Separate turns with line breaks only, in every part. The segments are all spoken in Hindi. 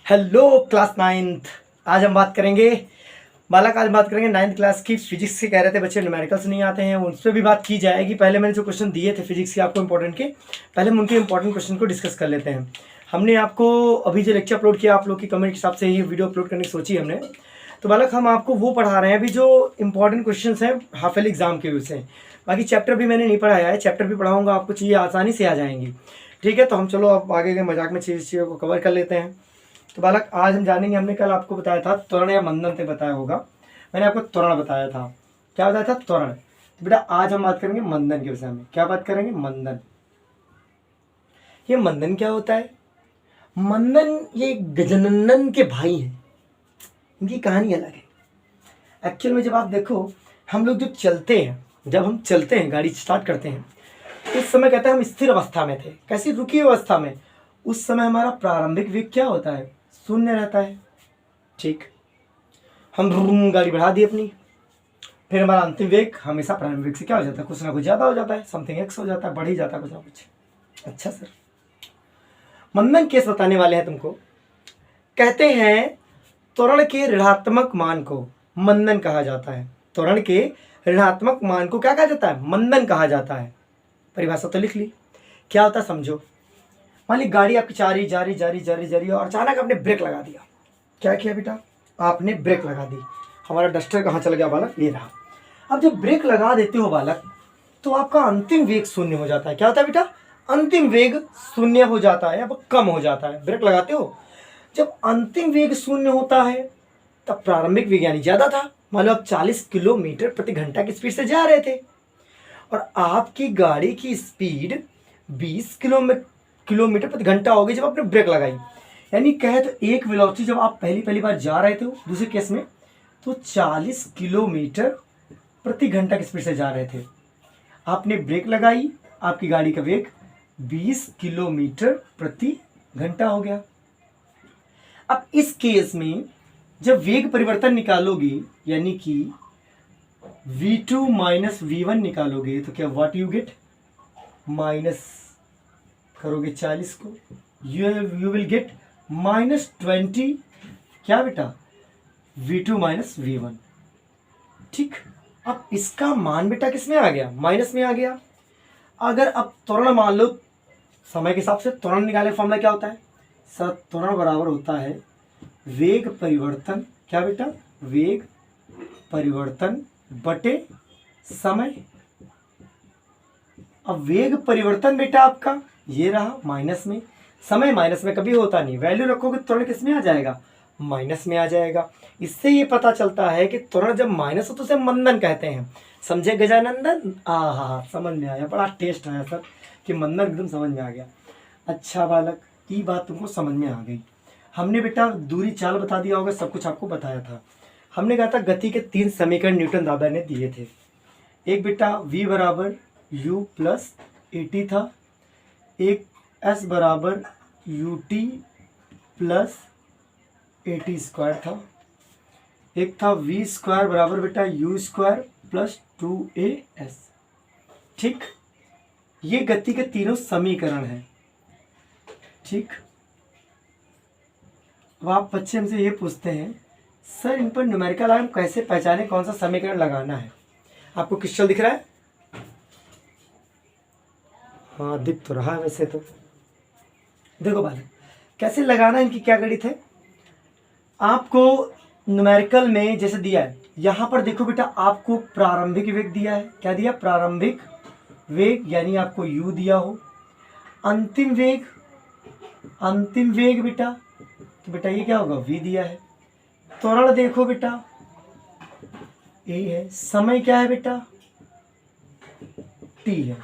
Hello class ninth. आज हम बात करेंगे आज बात करेंगे नाइन्थ क्लास की फिजिक्स की। कह रहे थे बच्चे न्यूमेरिकल्स नहीं आते हैं, उस पर भी बात की जाएगी। पहले मैंने जो क्वेश्चन दिए थे फिजिक्स के आपको इंपॉर्टेंट के, पहले हम उनके इंपॉर्टेंट क्वेश्चन को डिस्कस कर लेते हैं। हमने आपको अभी जो लेक्चर अपलोड किया, आप लोग की कमेंट के हिसाब से ये वीडियो अपलोड करने की सोची हमने। तो बालक हम आपको वो पढ़ा रहे हैं अभी जो इंपॉर्टेंट क्वेश्चन हैं हाफ ईयरली एग्जाम के उससे। बाकी चैप्टर भी मैंने नहीं पढ़ाया है, चैप्टर भी पढ़ाऊंगा आपको, चीज़ें आसानी से आ जाएंगी। ठीक है, तो हम चलो अब आगे के मजाक में चीज़ों को कवर कर लेते हैं। तो बालक आज हम जानेंगे, हमने कल आपको बताया था त्वरण या मंदन से बताया होगा, मैंने आपको त्वरण बताया था। क्या बताया था? त्वरण। तो बेटा आज हम बात करेंगे मंदन के विषय में। क्या बात करेंगे? मंदन। ये मंदन क्या होता है? मंदन ये गजानन के भाई हैं, इनकी कहानी अलग है। एक्चुअल में जब आप देखो, हम लोग जब हम चलते हैं गाड़ी स्टार्ट करते हैं, उस समय कहते हैं हम स्थिर अवस्था में थे। कैसी? रुकी अवस्था में। उस समय हमारा प्रारंभिक वेग क्या होता है? शून्य रहता है। ठीक, हम गाड़ी बढ़ा दी अपनी, फिर हमारा अंतिम वेग हमेशा प्रारंभिक वेग से क्या हो जाता है? कुछ ना कुछ ज़्यादा हो जाता है, समथिंग एक्स हो जाता है, बढ़ ही जाता है कुछ ना कुछ। अच्छा सर, मंदन केस बताने वाले हैं तुमको। कहते हैं त्वरण के ऋणात्मक मान को मंदन कहा जाता है। त्वरण के ऋणात्मक मान को क्या कहा जाता है? मंदन कहा जाता है। परिभाषा तो लिख ली। क्या होता है समझो। मान ली गाड़ी आपकी जा रही और अचानक आपने ब्रेक लगा दिया। क्या किया बेटा? आपने ब्रेक लगा दी। हमारा डस्टर कहाँ चला गया बालक? ये रहा। अब जब ब्रेक लगा देते हो बालक, तो आपका अंतिम वेग शून्य हो जाता है। क्या होता है बेटा? अंतिम वेग शून्य हो जाता है, अब कम हो जाता है। ब्रेक लगाते हो, जब अंतिम वेग शून्य होता है तब प्रारंभिक वेग यानी ज्यादा था। मान लो आप 40 किलोमीटर प्रति घंटा की स्पीड से जा रहे थे और आपकी गाड़ी की स्पीड 20 किलोमीटर प्रति घंटा हो गई जब आपने ब्रेक लगाई। यानी कहे तो एक वेलोसिटी जब आप पहली बार जा रहे थे, दूसरे केस में तो 40 किलोमीटर प्रति घंटा की स्पीड से जा रहे थे। आपने ब्रेक लगाई, आपकी गाड़ी का वेग 20 किलोमीटर प्रति घंटा हो गया। अब इस केस में जब वेग परिवर्तन निकालोगे, यानी कि v2 माइनस v1 निकालोगे, तो क्या व्हाट यू गेट? माइनस करोगे 40 को, यू विल गेट -20। क्या बेटा? v2 minus v1। ठीक, अब इसका मान बेटा किस में आ गया? माइनस में आ गया। अगर अब त्वरण मान लो, समय के हिसाब से त्वरण निकाले, फॉर्मूला क्या होता है सर? त्वरण बराबर होता है वेग परिवर्तन। क्या बेटा? वेग परिवर्तन बटे समय। अब वेग परिवर्तन बेटा आपका ये रहा माइनस में, समय माइनस में कभी होता नहीं। वैल्यू रखोगे त्वरण किस में आ जाएगा? माइनस में आ जाएगा। इससे ये पता चलता है कि त्वरण जब माइनस हो तो उसे मंदन कहते हैं। समझे गजानंदन? हाँ, समझ में आया, बड़ा टेस्ट आया सर कि मंदन एकदम समझ में आ गया। अच्छा बालक, ये बात तुमको समझ में आ गई। हमने बेटा दूरी चाल बता दिया होगा, सब कुछ आपको बताया था। हमने कहा था गति के 3 समीकरण न्यूटन दादा ने दिए थे। एक बेटा v बराबर u प्लस AT था, एक s बराबर ut प्लस AT स्क्वायर था, एक था v स्क्वायर बराबर बेटा u स्क्वायर प्लस 2as। ठीक, ये गति के तीनों समीकरण हैं। ठीक, अब आप बच्चे हमसे ये पूछते हैं सर इन पर न्यूमेरिकल आर्म कैसे पहचाने, कौन सा समीकरण लगाना है? आपको क्रिस्टल दिख रहा है? हाँ दिख तो रहा है वैसे तो। देखो बालक, कैसे लगाना है, इनकी क्या गणित है आपको न्यूमेरिकल में जैसे दिया है। यहाँ पर देखो बेटा, आपको प्रारंभिक वेग दिया है। क्या दिया? प्रारंभिक वेग, यानी आपको u दिया हो। अंतिम वेग बेटा, तो बेटा ये क्या होगा? v दिया है। त्वरण देखो बेटा a है। समय क्या है बेटा? t है।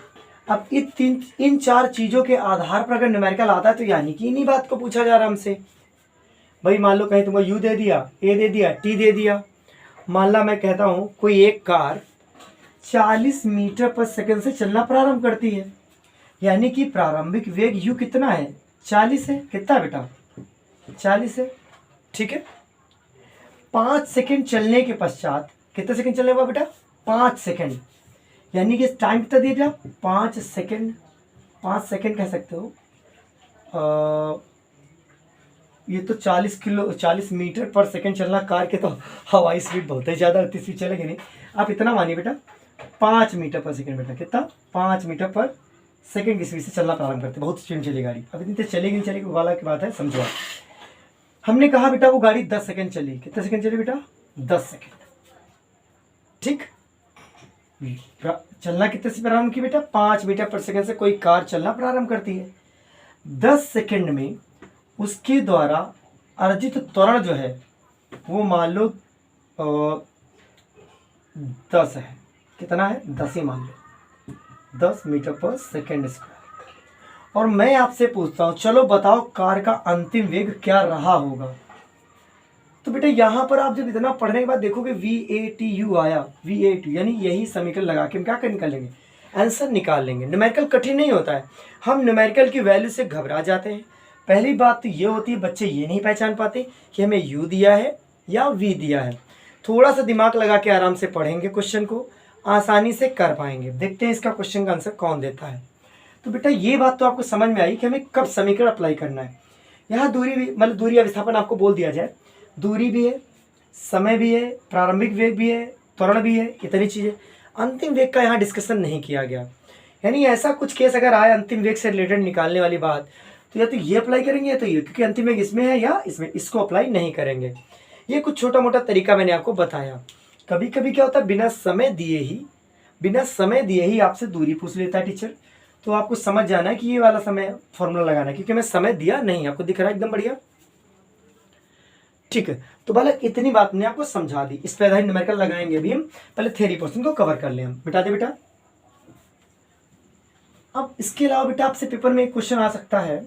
अब इन 4 चीजों के आधार पर अगर न्यूमेरिकल आता है तो यानी कि इन्हीं बात को पूछा जा रहा हमसे। भाई मान लो कहीं तुमको u दे दिया, a दे दिया, t दे दिया। मान ला मैं कहता हूं कोई एक कार 40 मीटर पर सेकंड से चलना प्रारंभ करती है, यानी कि प्रारंभिक वेग u कितना है? 40 है। कितना बेटा? 40 है। ठीक है, 5 सेकंड चलने के पश्चात, कितने सेकंड चलने हुआ बेटा? 5 सेकंड, यानी कि टाइम कितना दिया था? 5 सेकंड। 5 सेकंड कह सकते हो। ये तो 40 मीटर पर सेकंड चलना, कार के तो हवाई स्पीड बहुत ही ज़्यादा होती, स्पीड चलेगी नहीं। आप इतना मानिए बेटा 5 मीटर पर सेकंड, बेटा कितना 5 मीटर पर सेकंड की स्पीड से चलना प्रारंभ करते, बहुत स्पीड में चली गाड़ी। अब इतनी चलेगी नहीं चलेगी वाला की बात है, समझो आप। हमने कहा बेटा वो गाड़ी 10 सेकंड चली, कितने सेकंड चली बेटा 10 सेकंड, ठीक। चलना कितने से प्रारंभ की बेटा 5 मीटर पर सेकंड से कोई कार चलना प्रारंभ करती है। 10 सेकंड में उसके द्वारा अर्जित त्वरण जो है वो मान लो 10 है, कितना है 10 ही मान लो, 10 मीटर पर सेकंड स्क्वायर। और मैं आपसे पूछता हूं चलो बताओ कार का अंतिम वेग क्या रहा होगा। तो बेटा यहाँ पर आप जब इतना पढ़ने के बाद देखोगे VATU आया, VATU यानी यही समीकरण लगा के हम क्या कर निकालेंगे, आंसर निकाल लेंगे। न्यूमेरिकल कठिन नहीं होता है, हम न्यूमेरिकल की वैल्यू से घबरा जाते हैं। पहली बात तो ये होती है बच्चे ये नहीं पहचान पाते कि हमें U दिया है या V दिया है। थोड़ा सा दिमाग लगा के आराम से पढ़ेंगे क्वेश्चन को, आसानी से कर पाएंगे। देखते हैं इसका क्वेश्चन का आंसर कौन देता है। तो बेटा ये बात तो आपको समझ में आई कि हमें कब समीकरण अप्लाई करना है। यहाँ दूरी भी मतलब दूरी या विस्थापन आपको बोल दिया जाए, दूरी भी है, समय भी है, प्रारंभिक वेग भी है, त्वरण भी है, इतनी चीज़ें। अंतिम वेग का यहाँ डिस्कशन नहीं किया गया। यानी ऐसा कुछ केस अगर आए अंतिम वेग से रिलेटेड निकालने वाली बात, तो या तो ये अप्लाई करेंगे या तो ये, क्योंकि अंतिम वेग इसमें है या इसमें, इसको अप्लाई नहीं करेंगे। ये कुछ छोटा मोटा तरीका मैंने आपको बताया। कभी कभी क्या होता है बिना समय दिए ही आपसे दूरी पूछ लेता है टीचर, तो आपको समझ जाना है कि ये वाला समय फॉर्मूला लगाना है, क्योंकि मैं समय दिया नहीं, आपको दिख रहा है एकदम बढ़िया, ठीक है। तो बालक इतनी बात मैंने आपको समझा दी, इस पे आधारित न्यूमेरिकल लगाएंगे अभी हम, पहले थ्योरी पोर्शन को कवर कर लें हम। बिटा दे बेटा। अब इसके अलावा बेटा आपसे पेपर में एक क्वेश्चन आ सकता है,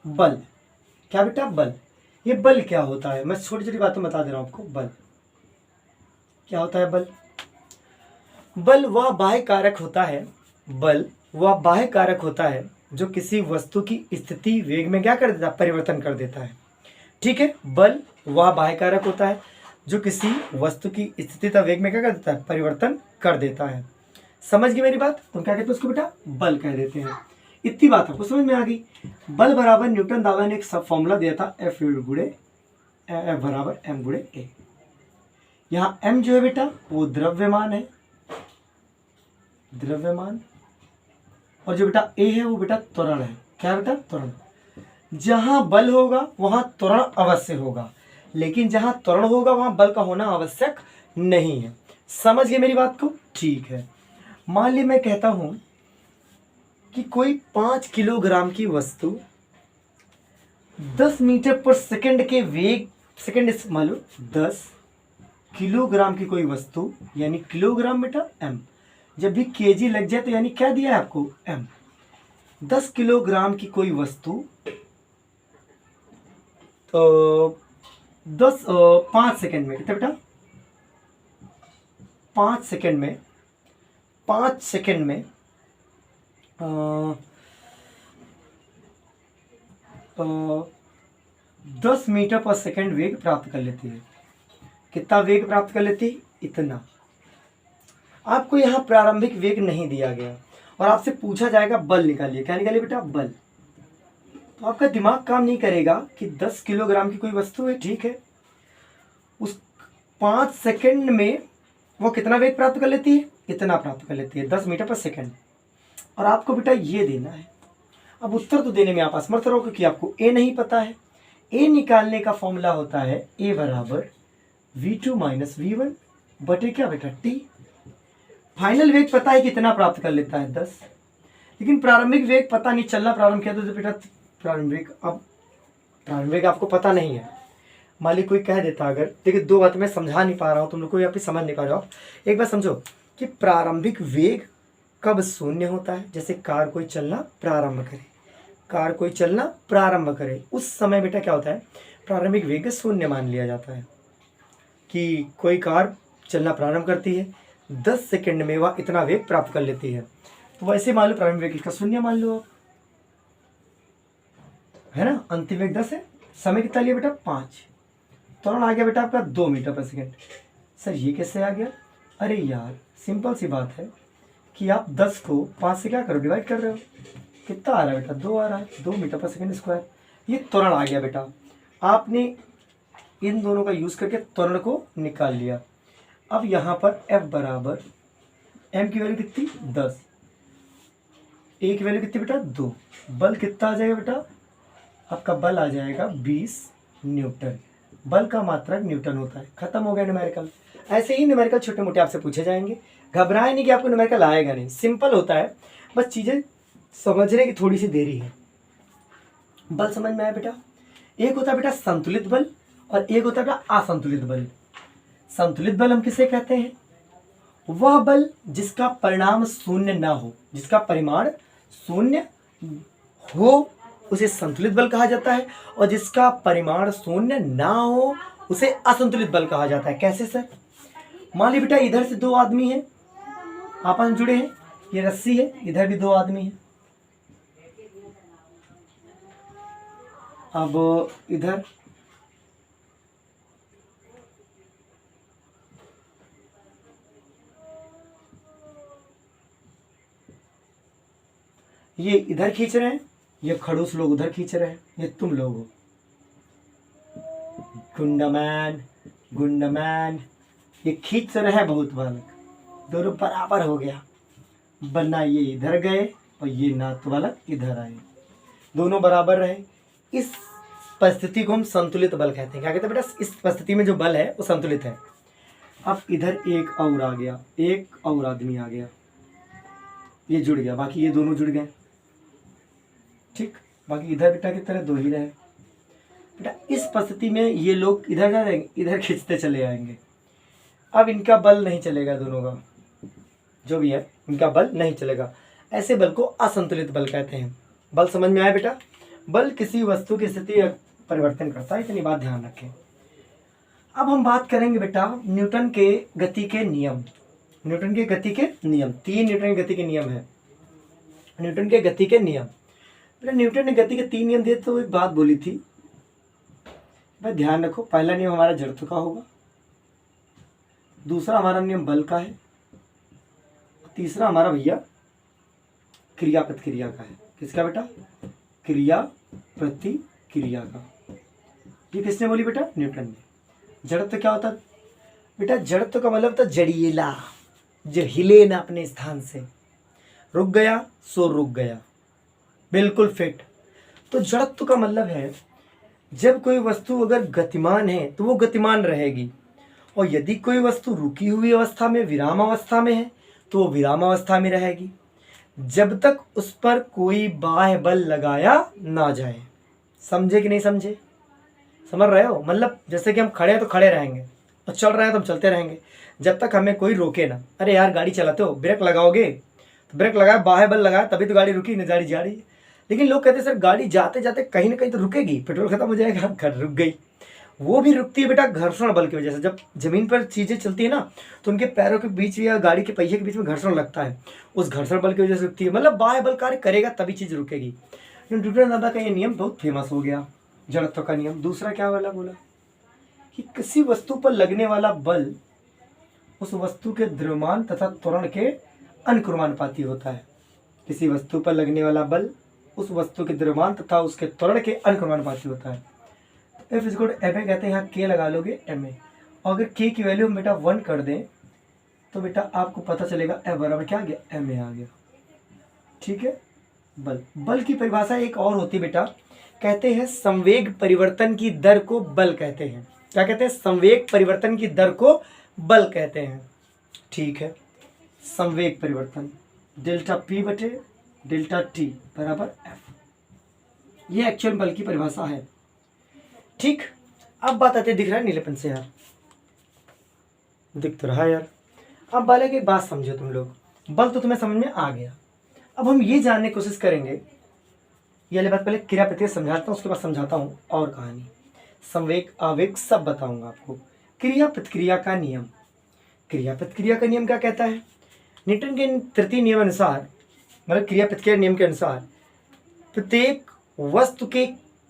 बल। क्या बेटा बल, ये बल क्या होता है, मैं छोटी छोटी बातें बता दे रहा हूं आपको। बल क्या होता है, बल वह बाह्य कारक होता है, बल वह बाह्य कारक होता है जो किसी वस्तु की स्थिति वेग में क्या कर देता है, परिवर्तन कर देता है, ठीक है। बल वह बाह्य कारक होता है जो किसी वस्तु की स्थिति तथा वेग में क्या कर देता है, परिवर्तन कर देता है। समझ गई मेरी बात, तो क्या कहते हैं उसको बेटा बल कह देते हैं। इतनी बात आपको समझ में आ गई। बल बराबर न्यूटन दावा ने एक सब फॉर्मूला दिया था, F बराबर m गुणे a। यहाँ m जो है बेटा वो द्रव्यमान है, द्रव्यमान, और जो बेटा a है वो बेटा त्वरण है। क्या बेटा त्वरण। जहां बल होगा वहां त्वरण अवश्य होगा, लेकिन जहां त्वरण होगा वहां बल का होना आवश्यक नहीं है। समझ गए मेरी बात को, ठीक है। मान ली मैं कहता हूं कि कोई 5 किलोग्राम की वस्तु 10 मीटर पर सेकंड के वेग, सेकंड मान लो 10 किलोग्राम की कोई वस्तु, यानी किलोग्राम बेटा m, जब भी केजी लग जाए तो यानी क्या दिया है आपको m। 10 किलोग्राम की कोई वस्तु तो 5 सेकंड में कितना बेटा, 5 सेकंड में 10 मीटर पर सेकंड वेग प्राप्त कर लेती है। कितना वेग प्राप्त कर लेती है, इतना। आपको यहाँ प्रारंभिक वेग नहीं दिया गया और आपसे पूछा जाएगा बल निकालिए। क्या निकालिए बेटा, बल। तो आपका दिमाग काम नहीं करेगा कि 10 किलोग्राम की कोई वस्तु है, ठीक है, उस 5 सेकंड में वो कितना वेग प्राप्त कर लेती है, इतना प्राप्त कर लेती है, 10 मीटर पर सेकंड। और आपको बेटा ये देना है। अब उत्तर तो देने में आप असमर्थ रहो क्योंकि आपको ए नहीं पता है। ए निकालने का फॉर्मूला होता है ए बराबर v2 माइनस v1 बटे क्या बेटा t। फाइनल वेग पता है कितना प्राप्त कर लेता है 10, लेकिन प्रारंभिक वेग पता नहीं, चलना प्रारंभ किया तो बेटा प्रारंभिक, अब प्रारंभिक आपको पता नहीं है। मान ली कोई कह देता, अगर देखिए दो बात मैं समझा नहीं पा रहा हूँ, तुम लोग को या फिर समझ नहीं पा रहे हो आप। एक बात समझो कि प्रारंभिक वेग कब शून्य होता है, जैसे कार कोई चलना प्रारंभ करे, कार कोई चलना प्रारंभ करे, उस समय बेटा क्या होता है, प्रारंभिक वेग शून्य मान लिया जाता है। कि कोई कार चलना प्रारंभ करती है, 10 सेकंड में वह इतना वेग प्राप्त कर लेती है, तो वैसे मान लो प्रारंभिक वेग इसका शून्य मान लो आप, है ना। अंतिम वेग 10 है, समय कितना लिया बेटा 5, त्वरण आ गया बेटा आपका 2 मीटर पर सेकंड। सर ये कैसे आ गया, अरे यार सिंपल सी बात है कि आप 10 को 5 से क्या करो, डिवाइड कर रहे हो, कितना आ रहा है बेटा 2 आ रहा है, 2 मीटर पर सेकंड स्क्वायर। ये त्वरण आ गया बेटा। आपने इन दोनों का यूज़ करके त्वरण को निकाल लिया। अब यहाँ पर F बराबर m की वैल्यू कितनी 10, a की वैल्यू कितनी बेटा 2, बल कितना आ जाएगा बेटा, आपका बल आ जाएगा 20 न्यूटन। बल का मात्रक न्यूटन होता है। खत्म हो गया न्यूमेरिकल। ऐसे ही न्यूमेरिकल छोटे मोटे आपसे पूछे जाएंगे, घबराए नहीं कि आपको न्यूमेरिकल आएगा नहीं, सिंपल होता है, बस चीज़ें समझने की थोड़ी सी देरी है। बल समझ में आया बेटा? एक होता है बेटा संतुलित बल और एक होता है बेटा असंतुलित बल। संतुलित बल हम किसे कहते हैं? वह बल जिसका परिणाम शून्य ना हो, जिसका परिमाण शून्य हो उसे संतुलित बल कहा जाता है, और जिसका परिमाण शून्य ना हो उसे असंतुलित बल कहा जाता है। कैसे सर? मान ली बेटा इधर से दो आदमी हैं, आपस में जुड़े हैं, ये रस्सी है, इधर भी दो आदमी हैं। अब इधर ये इधर खींच रहे हैं, ये खड़ूस लोग उधर खींच रहे हैं, ये तुम लोग हो। गुंडामैन गुंडामैन, ये खींच रहे हैं बहुत बालक, दोनों बराबर हो गया, वरना ये इधर गए और ये नात बालक इधर आए, दोनों बराबर रहे। इस परिस्थिति को हम संतुलित बल कहते हैं। क्या कहते हैं बेटा? इस परिस्थिति में जो बल है वो संतुलित है। अब इधर एक और आ गया, एक और आदमी आ गया, ये जुड़ गया, बाकी ये दोनों जुड़ गए, ठीक। बाकी इधर बेटा की तरह दो ही रहे बेटा। इस परिस्थिति में ये लोग इधर जा जाएंगे, इधर खींचते चले आएंगे। अब इनका बल नहीं चलेगा, दोनों का जो भी है इनका बल नहीं चलेगा। ऐसे बल को असंतुलित बल कहते हैं। बल समझ में आया बेटा? बल किसी वस्तु की स्थिति परिवर्तन करता है, इतनी बात ध्यान रखें। अब हम बात करेंगे बेटा न्यूटन के गति के नियम। न्यूटन के गति के नियम, 3 न्यूटन की गति के नियम है। न्यूटन के गति के नियम बेटा, न्यूटन ने गति के 3 नियम दिए, तो एक बात बोली थी भाई ध्यान रखो। पहला नियम हमारा जड़त्व का होगा, दूसरा हमारा नियम बल का है, तीसरा हमारा भैया क्रिया प्रतिक्रिया का है। किसका बेटा? क्रिया प्रतिक्रिया का। ये किसने बोली बेटा? न्यूटन ने। जड़त्व क्या होता बेटा? जड़त्व का मतलब था जड़ीला, जो हिले ना अपने स्थान से, रुक गया सो रुक गया, बिल्कुल फिट। तो जड़त्व का मतलब है जब कोई वस्तु अगर गतिमान है तो वो गतिमान रहेगी, और यदि कोई वस्तु रुकी हुई अवस्था में, विराम अवस्था में है, तो वो विराम अवस्था में रहेगी जब तक उस पर कोई बाह्य बल लगाया ना जाए। समझे कि नहीं समझे? समझ रहे हो? मतलब जैसे कि हम खड़े हैं तो खड़े रहेंगे, और चल रहे हैं तो हम चलते रहेंगे जब तक हमें कोई रोके ना। अरे यार गाड़ी चलाते हो, ब्रेक लगाओगे तो ब्रेक लगाया, बाह्य बल लगाया, तभी तो गाड़ी रुकी, नहीं गाड़ी जा रही है। लेकिन लोग कहते हैं सर गाड़ी जाते जाते कहीं ना कहीं तो रुकेगी, पेट्रोल खत्म हो जाएगा, घर रुक गई। वो भी रुकती है बेटा घर्षण बल की वजह से। जब जमीन पर चीज़ें चलती है ना, तो उनके पैरों के बीच या गाड़ी के पहिए के बीच में घर्षण लगता है, उस घर्षण बल की वजह से रुकती है। मतलब बाह्य बल कार्य करेगा तभी चीज़ रुकेगी। न्यूटन दादा का ये नियम बहुत फेमस हो गया, जड़त्व का नियम। दूसरा क्या वाला बोला कि किसी वस्तु पर लगने वाला बल उस वस्तु के द्रव्यमान तथा त्वरण के अनुक्रमानुपाती होता है। किसी वस्तु पर लगने वाला बल उस वस्तु के द्रव्यमान तथा उसके त्वरण के अनुक्रमानुपाती होता है। F is equal to F A कहते हैं, यहाँ के लगा लोगे एम ए, और अगर के की वैल्यू हम बेटा 1 कर दें तो बेटा आपको पता चलेगा एफ बराबर क्या आ गया? एम ए आ गया, ठीक है। बल, बल की परिभाषा एक और होती है बेटा, कहते हैं संवेग परिवर्तन की दर को बल कहते हैं। क्या कहते हैं? संवेग परिवर्तन की दर को बल कहते हैं, ठीक है। संवेग परिवर्तन डेल्टा पी बटे डेल्टा टी बराबर एफ, ये एक्चुअल बल की परिभाषा है, ठीक। अब बात आती है, दिख रहा है नीलेपन से यार? दिख तो रहा है यार। अब बाले की बात समझो तुम लोग, बल तो तुम्हें समझ में आ गया। अब हम ये जानने की कोशिश करेंगे, ये वाली बात पहले क्रिया प्रतिक्रिया समझाता हूँ, उसके बाद समझाता हूँ और कहानी, संवेग आवेग सब बताऊंगा आपको। क्रिया प्रतिक्रिया का नियम। क्रिया प्रतिक्रिया का नियम क्या कहता है? न्यूटन के तृतीय नियम अनुसार, मतलब क्रिया प्रतिक्रिया नियम के अनुसार, प्रत्येक वस्तु के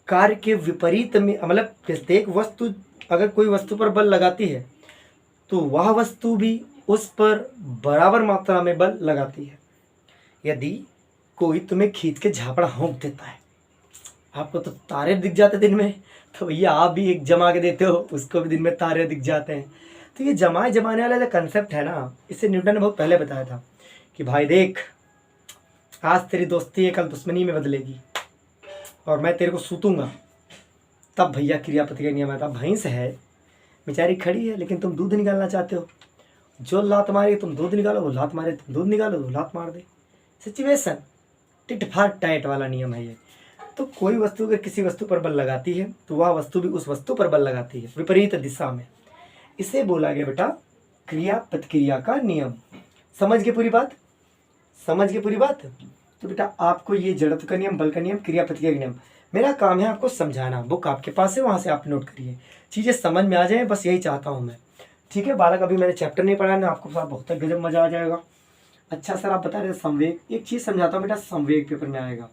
कार्य के विपरीत में, मतलब प्रत्येक वस्तु अगर कोई वस्तु पर बल लगाती है तो वह वस्तु भी उस पर बराबर मात्रा में बल लगाती है। यदि कोई तुम्हें खींच के झापड़ा हाँक देता है आपको तो तारे दिख जाते दिन में, तो भैया आप भी एक जमा के देते हो, उसको भी दिन में तारे दिख जाते हैं। तो ये जमाने वाला जो कंसेप्ट है ना, इसे न्यूटन ने बहुत पहले बताया था कि भाई देख, आज तेरी दोस्ती है कल दुश्मनी में बदलेगी, और मैं तेरे को सूतूंगा, तब भैया क्रिया प्रतिक्रिया नियम आता। भैंस है बेचारी खड़ी है, लेकिन तुम दूध निकालना चाहते हो, जो लात मारे तुम दूध निकालो, वो लात मारे तुम दूध निकालो, वो लात मार दे। सिचुएशन टिट फॉर टैट वाला नियम है ये। तो कोई वस्तु अगर किसी वस्तु पर बल लगाती है तो वह वस्तु भी उस वस्तु पर बल लगाती है विपरीत दिशा में। इसे बोला गया बेटा क्रिया प्रतिक्रिया का नियम। समझ गए पूरी बात? समझ गए पूरी बात? तो बेटा आपको ये जड़त्व का नियम, बल का नियम, क्रिया प्रतिक्रिया का नियम, मेरा काम है आपको समझाना। बुक आपके पास है, वहाँ से आप नोट करिए, चीज़ें समझ में आ जाए, बस यही चाहता हूँ मैं। ठीक है बालक, अभी मैंने चैप्टर नहीं पढ़ा ना, आपको साथ बहुत गजब मजा आ जाएगा। अच्छा सर आप बता रहे थे संवेग, एक चीज़ समझाता हूँ बेटा, संवेग पेपर में आएगा।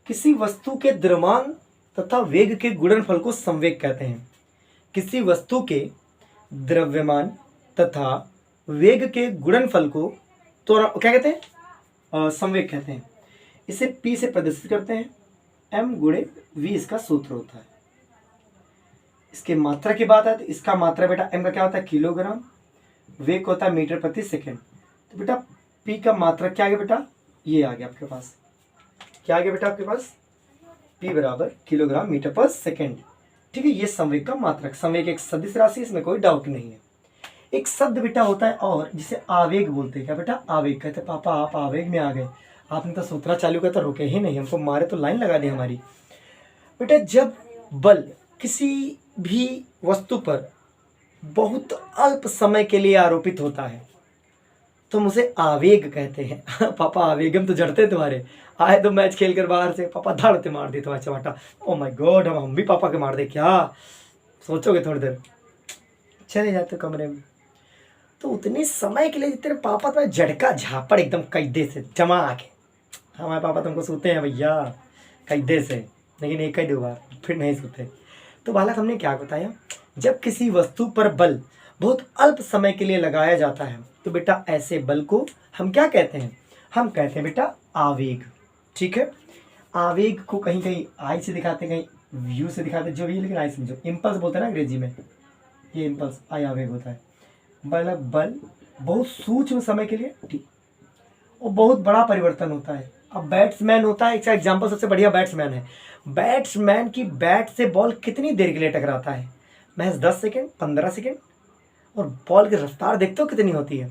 किसी वस्तु के द्रव्यमान तथा वेग के गुणनफल को संवेग कहते हैं। किसी वस्तु के द्रव्यमान तथा वेग के गुणनफल को तो क्या कहते हैं? संवेग कहते हैं। इसे P से प्रदर्शित करते हैं, M गुणे V इसका सूत्र होता है। इसके मात्रा की बात है तो इसका मात्रा बेटा M का क्या होता है? किलोग्राम, वेग होता है मीटर प्रति सेकेंड। तो बेटा P का मात्रा क्या आ गया बेटा? ये आ गया आपके पास, क्या आ गया बेटा आपके पास? P बराबर किलोग्राम मीटर पर सेकेंड। ठीक है, ये संवेग का मात्रक। संवेग एक सदिश राशि, इसमें कोई डाउट नहीं है। एक शब्द बेटा होता है और जिसे आवेग बोलते हैं। क्या बेटा? आवेग। कहते पापा आप आवेग में आ गए, आपने तो सूत्रा चालू किया तो रुके ही नहीं, हमको मारे तो लाइन लगा दी हमारी। बेटा जब बल किसी भी वस्तु पर बहुत अल्प समय के लिए आरोपित होता है तो उसे आवेग कहते हैं। पापा आवेगम तो जड़ते तुम्हारे, आए तो मैच खेल कर बाहर से पापा धाड़ते मार दे तुम्हारा चमाटा। ओ माय गॉड, हम भी पापा के मार दे क्या? सोचोगे थोड़ी देर, चले जाते कमरे में। तो उतने समय के लिए तेरे पापा तुम्हें झटका झापड़ एकदम कैदे से जमा के, हमारे पापा तुमको सोते हैं भैया कैदे से, लेकिन एक ही दो बार फिर नहीं सोते। तो बालक हमने क्या बताया, जब किसी वस्तु पर बल बहुत अल्प समय के लिए लगाया जाता है तो बेटा ऐसे बल को हम क्या कहते हैं? हम कहते हैं बेटा आवेग। ठीक है, आवेग को कहीं कहीं आई से दिखाते हैं, कहीं व्यू से दिखाते हैं, जो भी, लेकिन आई समझो। इम्पल्स बोलते हैं ना अंग्रेजी में, ये इम्पल्स आई आवेग होता है। बल बहुत सूक्ष्म समय के लिए ठीक और बहुत बड़ा परिवर्तन होता है। अब बैट्समैन होता है, इसका एग्जांपल सबसे बढ़िया बैट्समैन है। बैट्समैन की बैट से बॉल कितनी देर के लिए टकराता है? महज 10 सेकेंड, 15 सेकेंड। और बॉल की रफ्तार देखते हो कितनी होती है?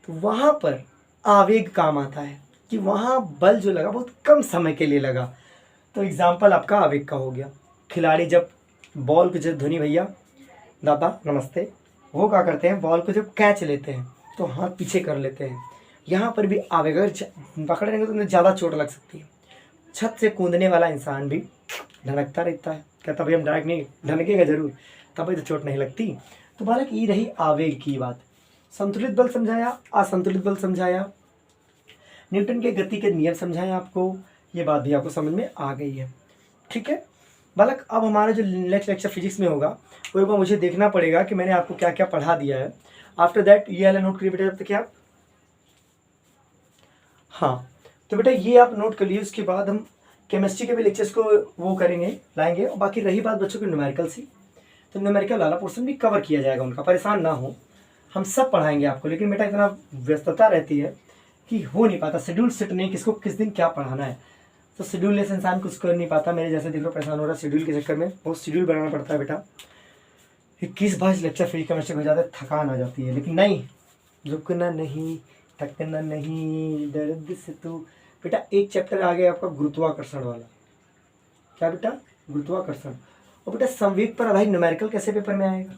तो वहाँ पर आवेग काम आता है कि वहाँ बल जो लगा बहुत कम समय के लिए लगा। तो एग्जाम्पल आपका आवेग का हो गया। खिलाड़ी जब बॉल को, जब धोनी भैया दादा नमस्ते, वो क्या करते हैं, बॉल को जब कैच लेते हैं तो हाथ पीछे कर लेते हैं। यहाँ पर भी आवेग, अगर पकड़ लेंगे तो उन्हें ज़्यादा चोट लग सकती है। छत से कूदने वाला इंसान भी ढनकता रहता है, कहता भाई हम डायरेक्ट नहीं ढनकेगा जरूर, तभी तो चोट नहीं लगती। तो बालक ये रही आवेग की बात। संतुलित बल समझाया, असंतुलित बल समझाया, न्यूटन के गति के नियम समझाया आपको, ये बात भी आपको समझ में आ गई है। ठीक है बालक, अब हमारा जो नेक्स्ट लेक्चर फिजिक्स में होगा वो एक बार मुझे देखना पड़ेगा कि मैंने आपको क्या क्या पढ़ा दिया है। आफ्टर दैट ये वाला नोट करिए बेटा जब तक क्या, हाँ तो बेटा ये आप नोट कर लिए। उसके बाद हम केमिस्ट्री के भी लेक्चर्स को वो करेंगे, लाएंगे। और बाकी रही बात बच्चों की न्यूमेरिकल सी, तो न्यूमेरिकल वाला पोर्शन भी कवर किया जाएगा उनका, परेशान ना हो, हम सब पढ़ाएंगे आपको। लेकिन बेटा इतना व्यस्तता रहती है कि हो नहीं पाता, शेड्यूल सेट नहीं किसको किस दिन क्या पढ़ाना है, तो शेड्यूल लेस इंसान कुछ कर नहीं पाता। मेरे जैसे देख लो परेशान हो रहा है शेड्यूल के चक्कर में, बहुत शेड्यूल बनाना पड़ता है बेटा। 21-22 लेक्चर फ्री केमिस्ट्री हो जाता है, थकान आ जाती है। लेकिन नहीं, रुकना नहीं, थकना नहीं, दर्द से तो बेटा एक चैप्टर आ गया आपका गुरुत्वाकर्षण वाला। क्या बेटा? गुरुत्वाकर्षण। और बेटा संवेग पर आधारित न्यूमेरिकल कैसे पेपर में आएगा?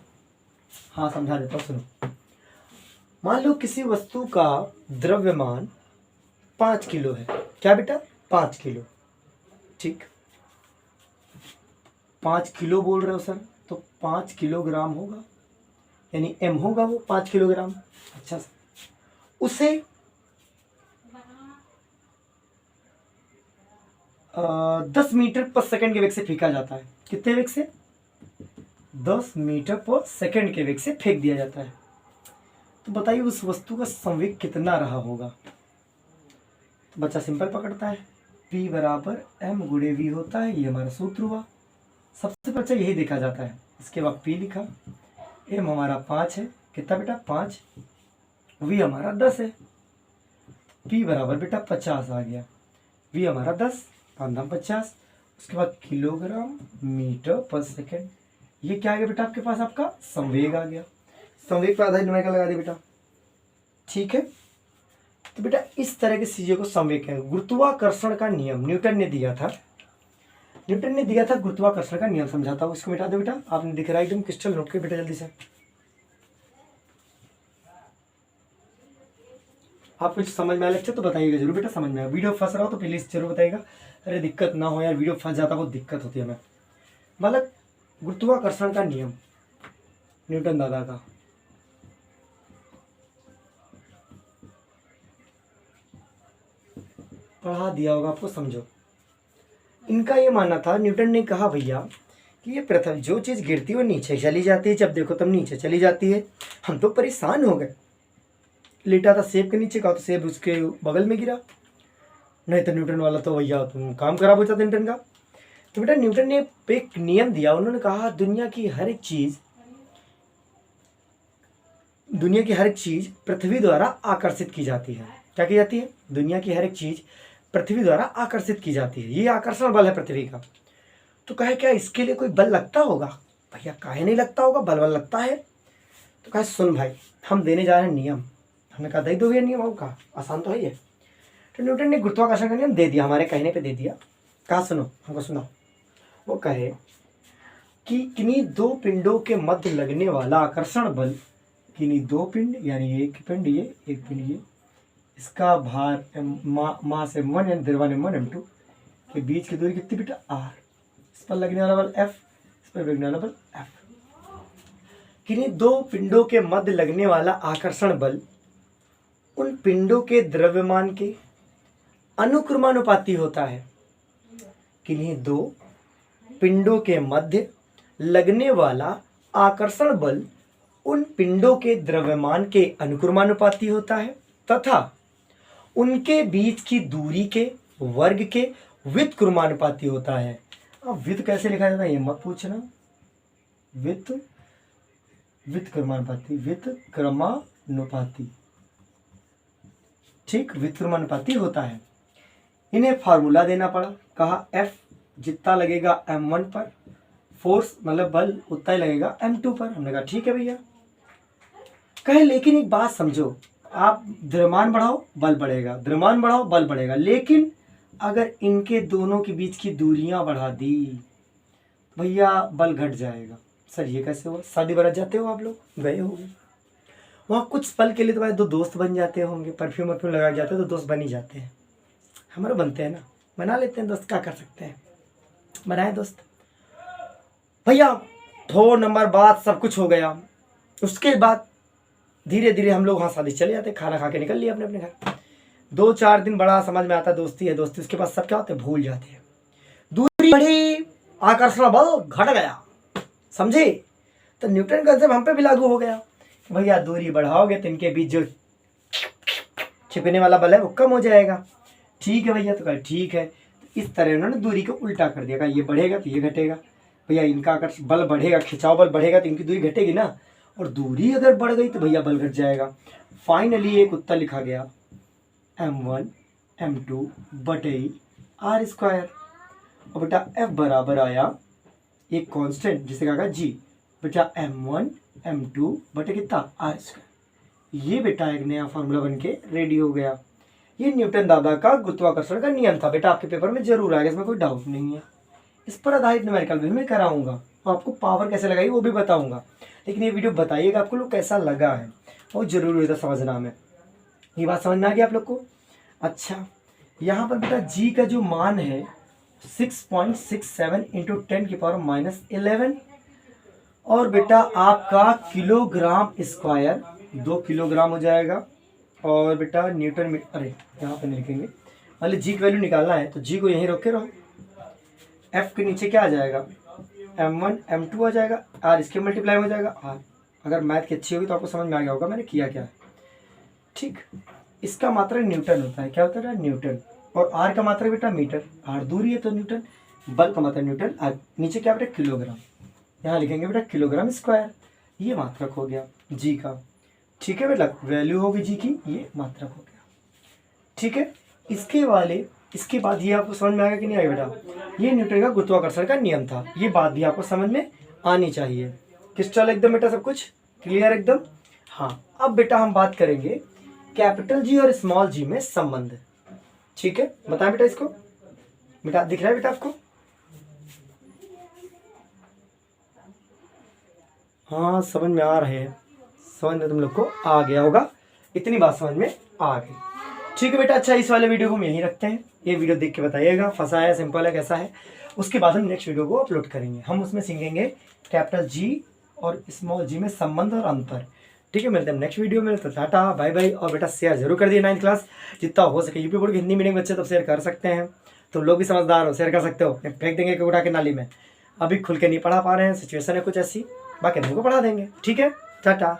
हाँ समझा देता हूँ, सुनो। मान लो किसी वस्तु का द्रव्यमान 5 किलो है। क्या बेटा? 5 किलो। ठीक, 5 किलो बोल रहे हो सर, तो 5 किलोग्राम होगा, यानी m होगा वो 5 किलोग्राम। अच्छा सर, उसे 10 मीटर पर सेकंड के वेग से फेंका जाता है। कितने वेग से? 10 मीटर पर सेकंड के वेग से फेंक दिया जाता है। तो बताइए उस वस्तु का संवेग कितना रहा होगा? तो बच्चा सिंपल पकड़ता है, P बराबर m गुणे v होता है, ये हमारा सूत्र हुआ। सबसे पहले यही देखा जाता है। इसके बाद P लिखा, m हमारा 5 है, कितना बेटा 5, v हमारा 10 है, P बराबर बेटा 50 आ गया, v हमारा 10, 5 50, उसके बाद किलोग्राम मीटर पर सेकेंड। ये क्या आ गया बेटा आपके पास, आपका संवेग आ गया। संवेग पर आधारित न्यूमेरिकल लगा दिया बेटा, ठीक है। तो बेटा इस तरह की चीजों को संवेग कहेंगे। गुरुत्वाकर्षण का नियम न्यूटन ने दिया था, गुरुत्वाकर्षण का नियम समझाता हूँ। इसको मिटा दो बेटा, आपने दिख रहा है एकदम क्रिस्टल नोट के बेटा, जल्दी से। आप कुछ समझ में आया लेक्चर तो बताइएगा जरूर बेटा, समझ में आया। वीडियो फंस रहा हो तो प्लीज जरूर बताइएगा। अरे दिक्कत ना हो यार, वीडियो फंस जाता बहुत दिक्कत होती है हमें। मतलब गुरुत्वाकर्षण का नियम न्यूटन दादा का, पढ़ा दिया होगा आपको, समझो। इनका ये मानना था, न्यूटन ने कहा भैया कि ये प्रथम जो चीज़ गिरती है वो नीचे चली जाती है, जब देखो तब नीचे चली जाती है। हम तो परेशान हो गए। लेटा था सेब के नीचे, कहा तो सेब उसके बगल में गिरा। नहीं तो न्यूटन वाला तो भैया तुम काम खराब हो जाता न्यूटन का। तो बेटा न्यूटन ने एक नियम दिया, उन्होंने कहा दुनिया की हर एक चीज पृथ्वी द्वारा आकर्षित की जाती है। क्या की जाती है? दुनिया की हर एक चीज पृथ्वी द्वारा आकर्षित की जाती है। ये आकर्षण बल है पृथ्वी का। तो कहे क्या इसके लिए कोई बल लगता होगा? भैया काहे नहीं लगता होगा, बल लगता है। तो कहे सुन भाई, हम देने जा रहे हैं नियम। हमने कहा दे दो भैया नियम, का आसान तो है ये। तो न्यूटन ने गुरुत्वाकर्षण का नियम दे दिया, हमारे कहने पे दे दिया। कहा सुनो, हमको सुनाओ। वो कहे कि किन्हीं दो पिंडों के मध्य लगने वाला आकर्षण बल, किन्हीं दो पिंड यानी एक पिंड ये, एक पिंड ये, इसका भार मास m1 यानी द्रव्यमान m1 m2 के बीच की दूरी कितनी बेटा r, इस पर लगने वाला बल F, इस पर लगने वाला बल F। किन्हीं दो पिंडों के मध्य लगने वाला आकर्षण बल उन पिंडों के द्रव्यमान के अनुक्रमानुपाती होता है। किन्हीं दो पिंडों के मध्य लगने वाला आकर्षण बल उन पिंडों के द्रव्यमान के अनुक्रमानुपाती होता है तथा उनके बीच की दूरी के वर्ग के व्युत्क्रमानुपाती होता है। अब व्युत कैसे लिखा जाता है ये मत पूछना, व्युत्क्रमानुपाती, ठीक, व्युत्क्रमानुपाती होता है। इन्हें फार्मूला देना पड़ा। कहा F जितना लगेगा m1 पर, फोर्स मतलब बल उतना ही लगेगा m2 पर। हमने कहा ठीक है भैया। कहे लेकिन एक बात समझो, आप द्रव्यमान बढ़ाओ बल बढ़ेगा, द्रव्यमान बढ़ाओ बल बढ़ेगा, लेकिन अगर इनके दोनों के बीच की दूरियां बढ़ा दी भैया बल घट जाएगा। सर ये कैसे हुआ? शादी बारात जाते हो आप लोग, गए होंगे वहाँ, कुछ पल के लिए तुम्हारे दो दोस्त बन जाते होंगे, परफ्यूम लगा जाते हैं तो दोस्त बन ही जाते हैं। हमारे बनते हैं ना, बना लेते हैं दोस्त, क्या कर सकते हैं, बनाए दोस्त भैया। 2 नंबर बाद सब कुछ हो गया। उसके बाद धीरे धीरे हम लोग वहाँ शादी चले जाते, खाना खा के निकल लिया अपने अपने घर। 2-4 दिन बड़ा समझ में आता दोस्ती है दोस्ती, उसके बाद सब क्या होते हैं भूल जाते हैं। दूरी बढ़ी, आकर्षण बल घट गया, समझे? तो न्यूटन का कंसेप्ट हम पे भी लागू हो गया। भैया दूरी बढ़ाओगे तो इनके बीच जो छिपने वाला बल है वो कम हो जाएगा। ठीक है भैया। तो कहा ठीक है। तो इस तरह उन्होंने दूरी को उल्टा कर दिया, कहा ये बढ़ेगा तो ये घटेगा। भैया इनका अगर बल बढ़ेगा, खिंचाव बल बढ़ेगा तो इनकी दूरी घटेगी ना, और दूरी अगर बढ़ गई तो भैया बल घट जाएगा। फाइनली एक उत्तर लिखा गया m1 m2 बटे r²। और बेटा f बराबर आया एक कांस्टेंट जिसे कहा g, बेटा m1 m2 बटे कितना r²। ये बेटा एक नया फॉर्मूला बनके रेडी हो गया। ये न्यूटन दादा का गुरुत्वाकर्षण का नियम था। बेटा आपके पेपर में जरूर आएगा, इसमें कोई डाउट नहीं है। इस पर आधारित न्यूमेरिकल भी मैं कराऊंगा, तो आपको पावर कैसे लगाई वो भी बताऊंगा। लेकिन ये वीडियो बताइएगा आपको लोग कैसा लगा है, बहुत जरूरी होता समझना में। ये बात समझ में आ गई आप लोग को? अच्छा, यहाँ पर बेटा जी का जो मान है 6.67 इंटू 10⁻⁻11, और बेटा आपका किलोग्राम स्क्वायर 2 किलोग्राम हो जाएगा। और बेटा न्यूटन में, अरे यहाँ पे नहीं लिखेंगे, मतलब जी की वैल्यू निकालना है तो जी को यहीं रोके रहो। एफ के नीचे क्या आ जाएगा, m1 m2 आ जाएगा, आर इसके मल्टीप्लाई हो जाएगा आर। अगर मैथ की अच्छी होगी तो आपको समझ में आ गया होगा मैंने किया क्या है। ठीक, इसका मात्रा न्यूटन होता है। क्या होता है? न्यूटन। और आर का मात्रक बेटा मीटर, आर दूरी है तो न्यूटन, बल का मात्रक न्यूटन, और नीचे क्या बेटा किलोग्राम, यहाँ लिखेंगे बेटा किलोग्राम स्क्वायर, ये मात्रक हो गया जी का। ठीक है बेटा, वैल्यू होगी जी की, ये मात्रक हो गया। ठीक है, इसके बाद ये आपको समझ में आएगा कि नहीं आएगा बेटा, ये न्यूटन का गुरुत्वाकर्षण का नियम था, ये बात भी आपको समझ में आनी चाहिए। क्रिस्टल एकदम बेटा, सब कुछ क्लियर एकदम। हाँ, अब बेटा हम बात करेंगे कैपिटल जी और स्मॉल जी में संबंध। ठीक है, बताएं बेटा इसको, बेटा दिख रहा है बेटा आपको? हाँ समझ में आ रहे हैं, समझ में तुम लोग को आ गया होगा, इतनी बात समझ में आ गई। ठीक है बेटा, अच्छा इस वाले वीडियो को हम यहीं रखते हैं, ये वीडियो देख के बताइएगा फंसा है, सिंपल है, कैसा है। उसके बाद हम नेक्स्ट वीडियो को अपलोड करेंगे, हम उसमें सीखेंगे कैपिटल जी और स्मॉल जी में संबंध और अंतर। ठीक है, मिलते हैं नेक्स्ट वीडियो में, तो टाटा बाय बाय। और बेटा शेयर जरूर कर दिए 9th क्लास, जितना हो सके। यूपी बोर्ड की हिंदी मीडियम बच्चे तो शेयर कर सकते हैं, तुम लोग भी समझदार हो, शेयर कर सकते हो, फेंक देंगे उठा के नाली में। अभी खुल के नहीं पढ़ा पा रहे हैं, सिचुएशन है कुछ ऐसी, बाकी को पढ़ा देंगे। ठीक है, टाटा।